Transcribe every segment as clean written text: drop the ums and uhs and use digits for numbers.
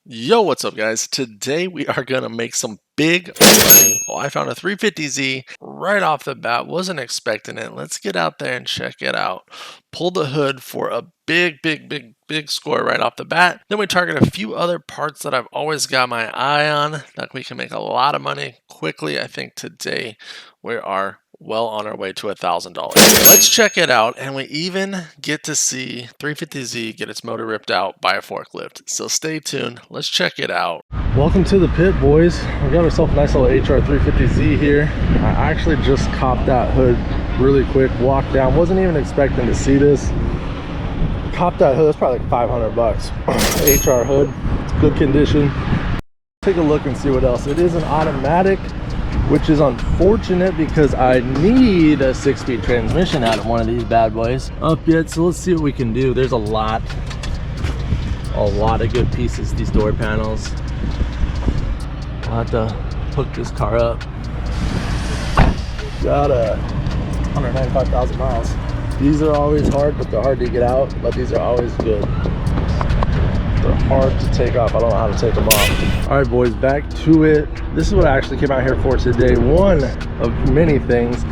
Yo, what's up guys? Today we are going to make some big money. Well, I found a 350Z right off the bat. Wasn't expecting it. Let's get out there and check it out. Pull the hood for a big score right off the bat. Then we target a few other parts that I've always got my eye on that we can make a lot of money quickly. I think today we are well on our way to $1,000. Let's check it out, and we even get to see 350Z get its motor ripped out by a forklift. So stay tuned. Let's check it out. Welcome to the pit, boys. We got ourselves a nice little HR 350Z here. I actually just copped that hood really quick, walked down, wasn't even expecting to see this. Copped that hood, that's probably like 500 bucks. HR hood, it's good condition. Take a look and see what else. It is an automatic, which is unfortunate because I need a 6-speed transmission out of one of these bad boys up yet. So let's see what we can do. There's a lot of good pieces. These door panels, I'll have to hook this car up. Got 195,000 miles. These are always hard, but they're hard to get out, but these are always good. They're hard to take off. I don't know how to take them off. All right, boys, back to it. This is what I actually came out here for today. One of many things,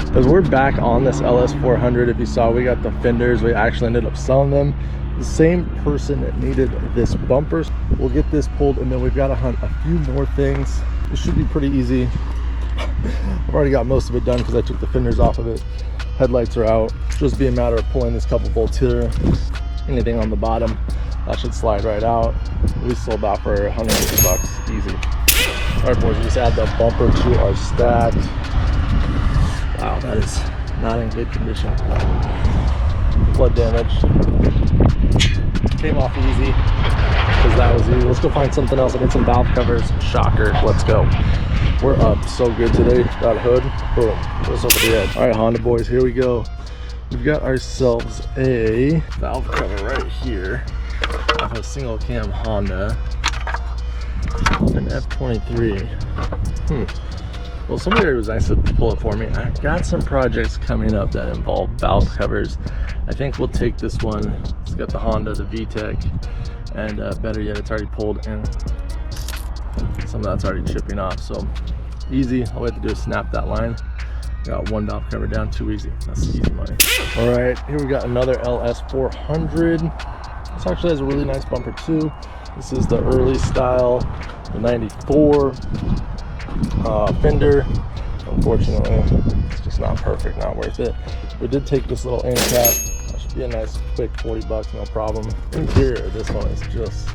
because we're back on this LS400. If you saw, we got the fenders. We actually ended up selling them. The same person that needed this bumper. We'll get this pulled, and then we've got to hunt a few more things. It should be pretty easy. I've already got most of it done because I took the fenders off of it. Headlights are out. Just be a matter of pulling this couple bolts here. Anything on the bottom, that should slide right out. We sold that for 150 bucks, easy. All right, boys, we just add the bumper to our stack. Wow, that is not in good condition. Flood damage. Came off easy, because that was easy. Let's go find something else. I need some valve covers. Shocker, let's go. We're up so good today. That hood, boom, goes over the edge. All right, Honda boys, here we go. We've got ourselves a valve cover right here off a single cam Honda, an F23. Well, somebody was nice to pull it for me. I've got some projects coming up that involve valve covers. I think we'll take this one. It's got the Honda, the VTEC, and better yet, it's already pulled, and some of that's already chipping off. So easy. All we have to do is snap that line. Got one valve cover down, too easy. That's easy money. All right, here we got another LS400. This actually has a really nice bumper too. This is the early style, the 94 fender. Unfortunately, it's just not perfect, not worth it. We did take this little end cap. That should be a nice quick 40 bucks, no problem. Interior of this one is just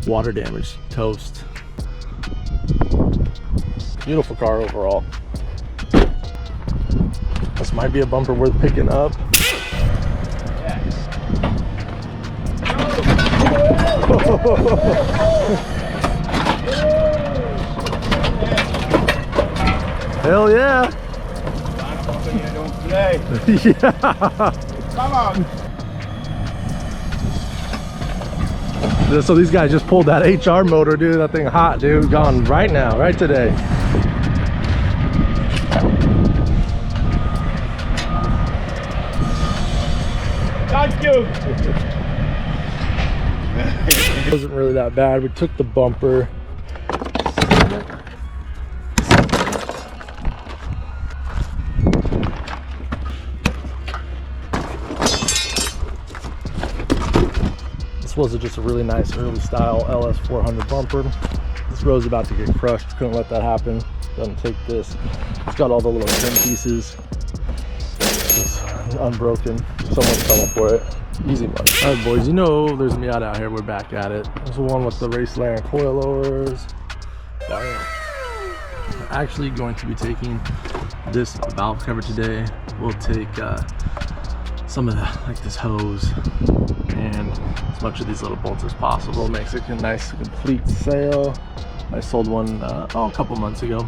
water damage, toast. Beautiful car overall. This might be a bumper worth picking up. Hell yeah! Yeah. Come on. So these guys just pulled that HR motor, dude. That thing hot, dude. Gone right now, right today. Thank you. It wasn't really that bad. We took the bumper. This was just a really nice early style LS400 bumper. This row's about to get crushed. Couldn't let that happen. Doesn't take this. It's got all the little trim pieces. It's unbroken. Someone's coming for it. Easy money. All right, boys, you know there's a Miata out here. We're back at it. There's the one with the MXR Coilovers. I'm actually going to be taking this valve cover today. We'll take some of the, like this hose and as much of these little bolts as possible. Makes it a nice complete sale. I sold one a couple months ago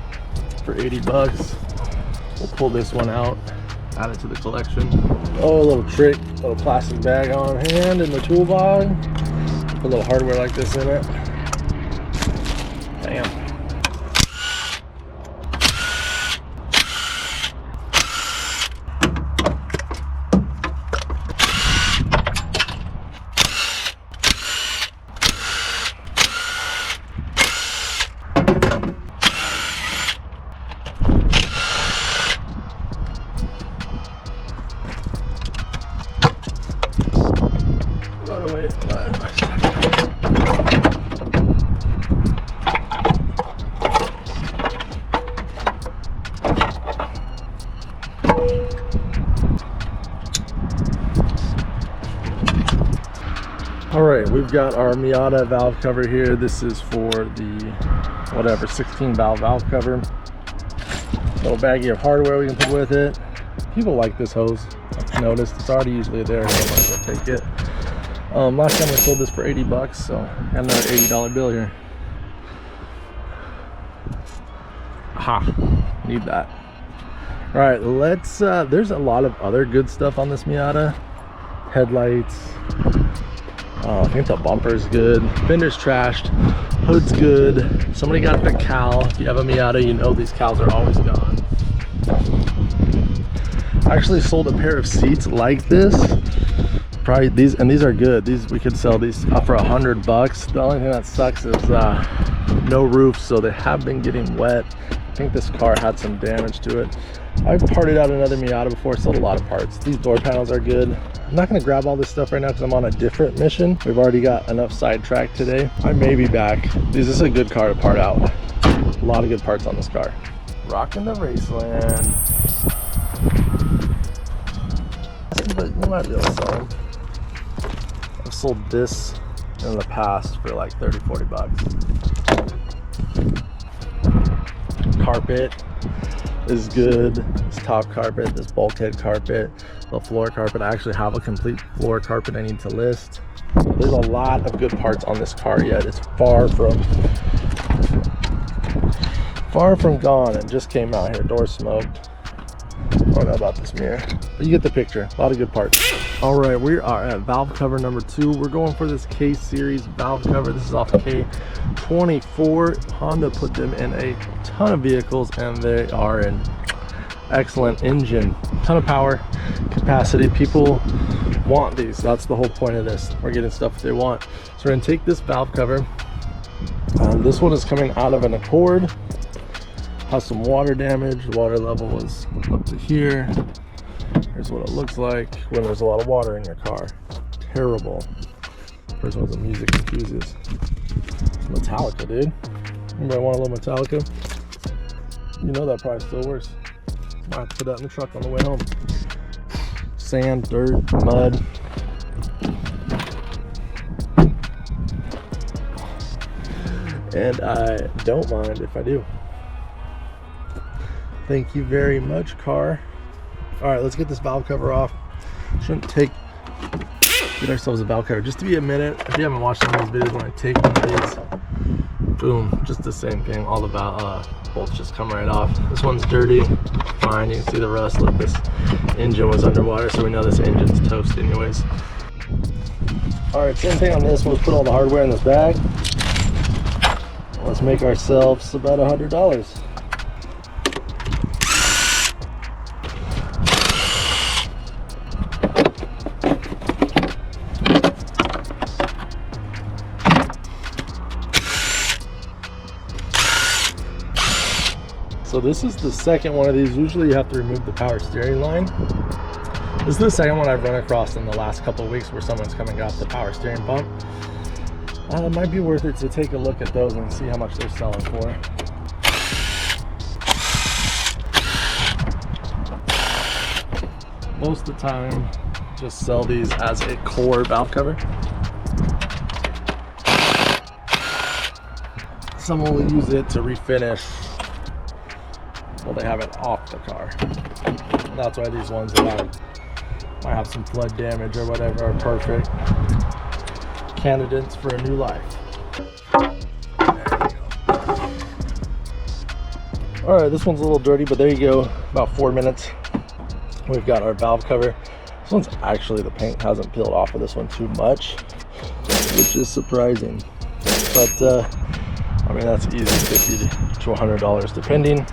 for 80 bucks. We'll pull this one out, add it to the collection. Oh, a little trick, little plastic bag on hand in the toolbox. Put a little hardware like this in it. Bam. we've got our Miata valve cover here. This is for the whatever 16 valve cover. Little baggie of hardware we can put with it. People like this hose. I've noticed it's already usually there, so I might as well take it. Last time we sold this for 80 bucks, so got another $80 bill here. Aha, need that. All right, let's, there's a lot of other good stuff on this Miata. Headlights, I think the bumper's good. Fender's trashed, hood's good. Somebody got the cowl. If you have a Miata, you know these cowls are always gone. I actually sold a pair of seats like this. Probably these, and these are good. These, we could sell these for $100 bucks. The only thing that sucks is no roof, so they have been getting wet. I think this car had some damage to it. I've parted out another Miata before, sold a lot of parts. These door panels are good. I'm not going to grab all this stuff right now because I'm on a different mission. We've already got enough sidetracked today. I may be back. This is a good car to part out. A lot of good parts on this car. Rocking the Raceland. But you might be able to sell them. I've sold this in the past for like 30-40 bucks. Carpet is good. This top carpet, this bulkhead carpet, the floor carpet. I actually have a complete floor carpet I need to list. There's a lot of good parts on this car yet. It's far from gone. It just came out here. Door smoked. I don't know about this mirror, but you get the picture. A lot of good parts. All right, we are at valve cover number 2. We're going for this K series valve cover. This is off K24. Honda put them in a ton of vehicles, and they are an excellent engine. Ton of power, capacity. People want these. That's the whole point of this. We're getting stuff they want. So we're gonna take this valve cover. This one is coming out of an Accord. Has some water damage. The water level was up to here. Here's what it looks like when there's a lot of water in your car. Terrible. First one's a music enthusiast. Metallica, dude. Anybody want a little Metallica? You know that probably still works. Might have to put that in the truck on the way home. Sand, dirt, mud. And I don't mind if I do. Thank you very much, car. All right, let's get this valve cover off. Shouldn't get ourselves a valve cover. Just to be a minute, if you haven't watched some of these videos, when I take one of these, boom, just the same thing. All the bolts just come right off. This one's dirty, fine. You can see the rust. Look, this engine was underwater, so we know this engine's toast anyways. All right, same thing on this. We'll put all the hardware in this bag. Let's make ourselves about $100. So this is the second one of these. Usually you have to remove the power steering line. This is the second one I've run across in the last couple of weeks where someone's come and got the power steering pump. It might be worth it to take a look at those and see how much they're selling for. Most of the time, just sell these as a core valve cover. Someone will use it to refinish. Well, they have it off the car. And that's why these ones that might have some flood damage or whatever are perfect candidates for a new life. There you go. All right, this one's a little dirty, but there you go. About 4 minutes. We've got our valve cover. This one's actually, the paint hasn't peeled off of this one too much, which is surprising. But I mean, that's easy, $50 to $100 depending.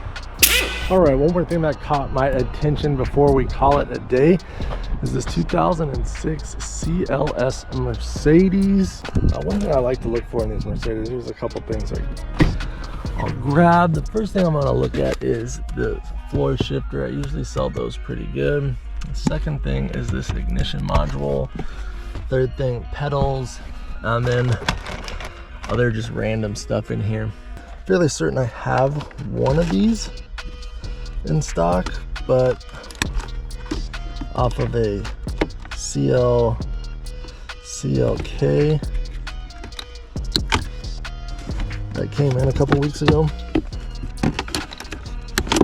All right, one more thing that caught my attention before we call it a day is this 2006 CLS Mercedes. One thing I like to look for in these Mercedes, there's a couple things I'll grab. The first thing I'm gonna look at is the floor shifter. I usually sell those pretty good. The second thing is this ignition module. Third thing, pedals, and then other just random stuff in here. Fairly certain I have one of these in stock, but off of a CLK that came in a couple weeks ago.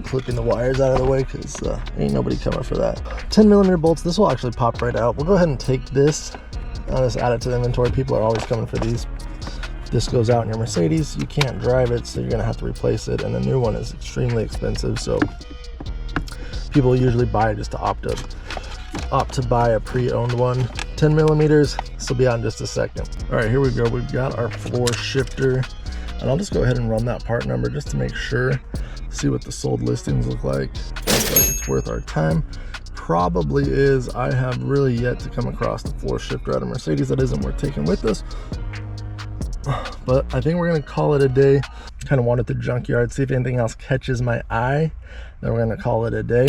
Clipping the wires out of the way because ain't nobody coming for that. 10mm bolts, this will actually pop right out. We'll go ahead and take this. I'll just add it to the inventory. People are always coming for these. If this goes out in your Mercedes, you can't drive it, so you're gonna have to replace it, and the new one is extremely expensive, so people usually buy it just to opt to buy a pre-owned one. 10mm, this will be out in just a second. All right, here we go. We've got our floor shifter, and I'll just go ahead and run that part number just to make sure, see what the sold listings look like. Looks like it's worth our time. Probably is. I have really yet to come across the floor shifter out of Mercedes that isn't worth taking with us, but I think we're gonna call it a day. Kind of wanted the junkyard, see if anything else catches my eye, then we're gonna call it a day.